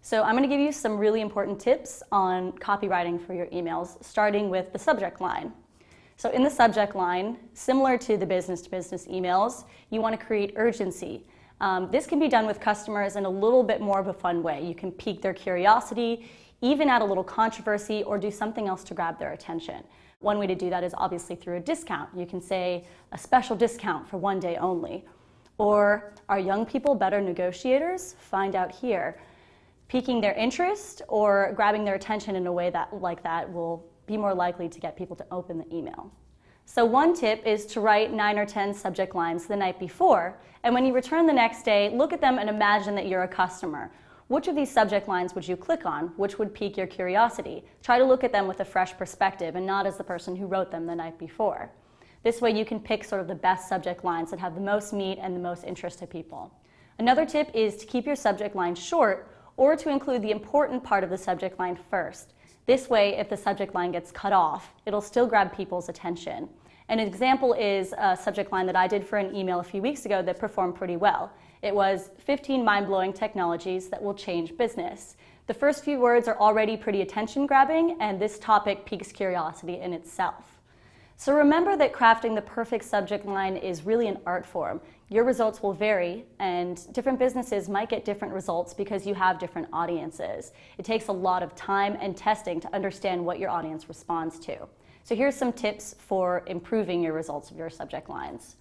So I'm going to give you some really important tips on copywriting for your emails, starting with the subject line. So in the subject line, similar to the business-to-business emails, you want to create urgency. This can be done with customers in a little bit more of a fun way. You can pique their curiosity, even add a little controversy, or do something else to grab their attention. One way to do that is obviously through a discount. You can say a special discount for one day only. Or, are young people better negotiators? Find out here. Piquing their interest or grabbing their attention in a way like that will be more likely to get people to open the email. So one tip is to write 9 or 10 subject lines the night before, and when you return the next day, look at them and imagine that you're a customer. Which of these subject lines would you click on? Which would pique your curiosity? Try to look at them with a fresh perspective and not as the person who wrote them the night before. This way you can pick sort of the best subject lines that have the most meat and the most interest to people. Another tip is to keep your subject line short or to include the important part of the subject line first. This way, if the subject line gets cut off, it'll still grab people's attention. An example is a subject line that I did for an email a few weeks ago that performed pretty well. It was 15 mind-blowing technologies that will change business. The first few words are already pretty attention-grabbing, and this topic piques curiosity in itself. So remember that crafting the perfect subject line is really an art form. Your results will vary, and different businesses might get different results because you have different audiences. It takes a lot of time and testing to understand what your audience responds to. So here's some tips for improving your results of your subject lines.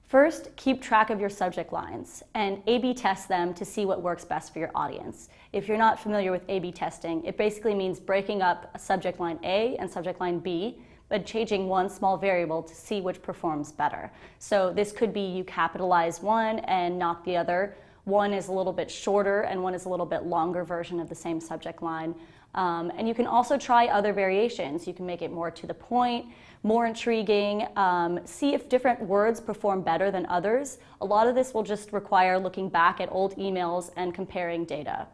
First, keep track of your subject lines and A/B test them to see what works best for your audience. If you're not familiar with A/B testing, it basically means breaking up a subject line A and subject line B, but changing one small variable to see which performs better. So this could be you capitalize one and not the other. One is a little bit shorter and one is a little bit longer version of the same subject line. And you can also try other variations. You can make it more to the point, more intriguing, see if different words perform better than others. A lot of this will just require looking back at old emails and comparing data.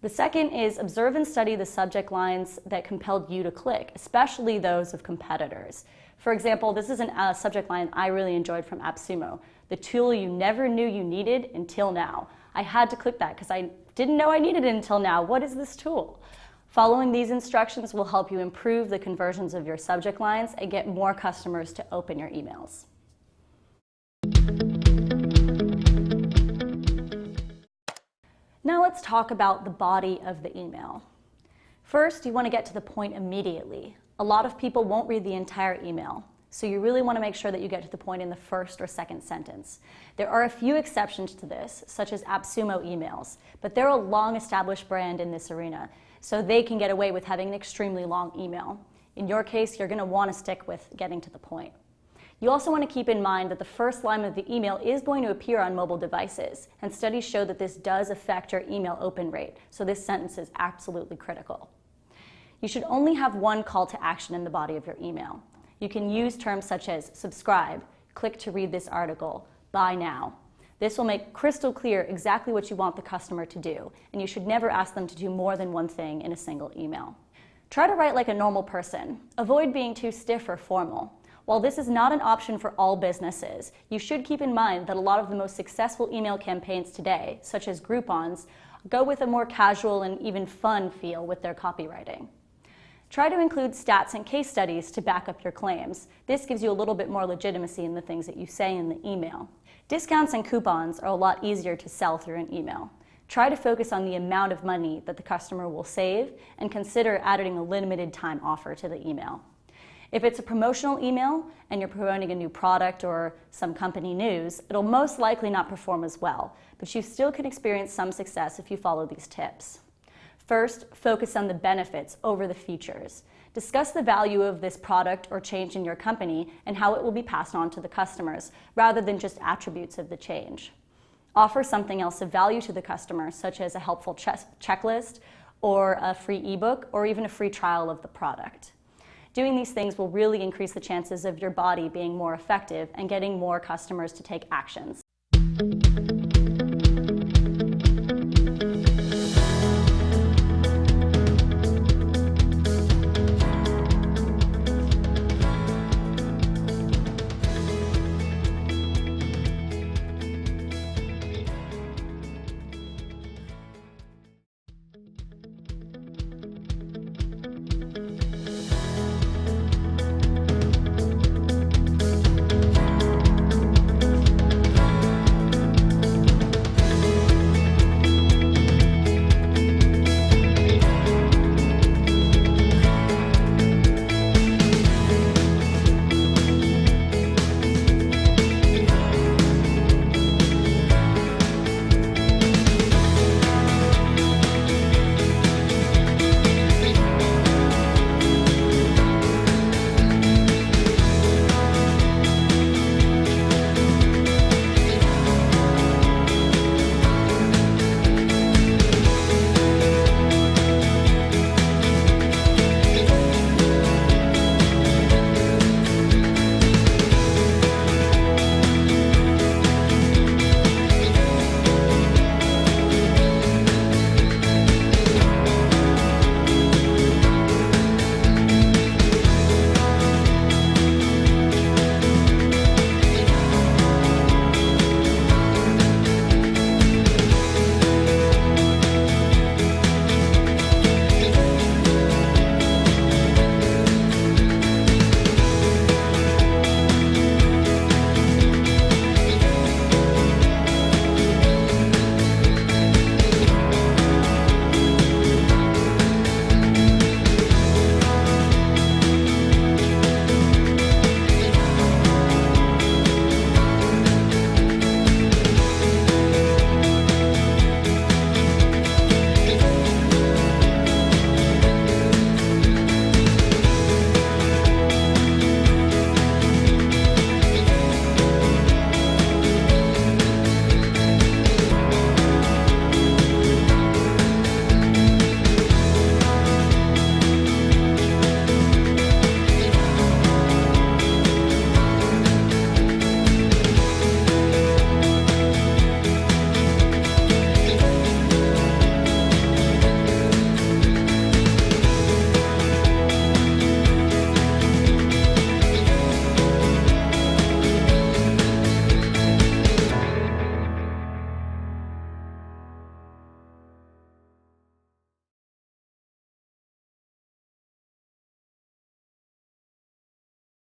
The second is observe and study the subject lines that compelled you to click, especially those of competitors. For example, this is a subject line I really enjoyed from AppSumo, the tool you never knew you needed until now. I had to click that because I didn't know I needed it until now. What is this tool? Following these instructions will help you improve the conversions of your subject lines and get more customers to open your emails. Now let's talk about the body of the email. First, you want to get to the point immediately. A lot of people won't read the entire email, so you really want to make sure that you get to the point in the first or second sentence. There are a few exceptions to this, such as AppSumo emails, but they're a long-established brand in this arena, so they can get away with having an extremely long email. In your case, you're going to want to stick with getting to the point. You also want to keep in mind that the first line of the email is going to appear on mobile devices, and studies show that this does affect your email open rate, so this sentence is absolutely critical. You should only have one call to action in the body of your email. You can use terms such as subscribe, click to read this article, buy now. This will make crystal clear exactly what you want the customer to do, and you should never ask them to do more than one thing in a single email. Try to write like a normal person. Avoid being too stiff or formal. While this is not an option for all businesses, you should keep in mind that a lot of the most successful email campaigns today, such as Groupons, go with a more casual and even fun feel with their copywriting. Try to include stats and case studies to back up your claims. This gives you a little bit more legitimacy in the things that you say in the email. Discounts and coupons are a lot easier to sell through an email. Try to focus on the amount of money that the customer will save and consider adding a limited time offer to the email. If it's a promotional email and you're promoting a new product or some company news, it'll most likely not perform as well, but you still can experience some success if you follow these tips. First, focus on the benefits over the features. Discuss the value of this product or change in your company and how it will be passed on to the customers, rather than just attributes of the change. Offer something else of value to the customer, such as a helpful checklist or a free ebook or even a free trial of the product. Doing these things will really increase the chances of your body being more effective and getting more customers to take actions.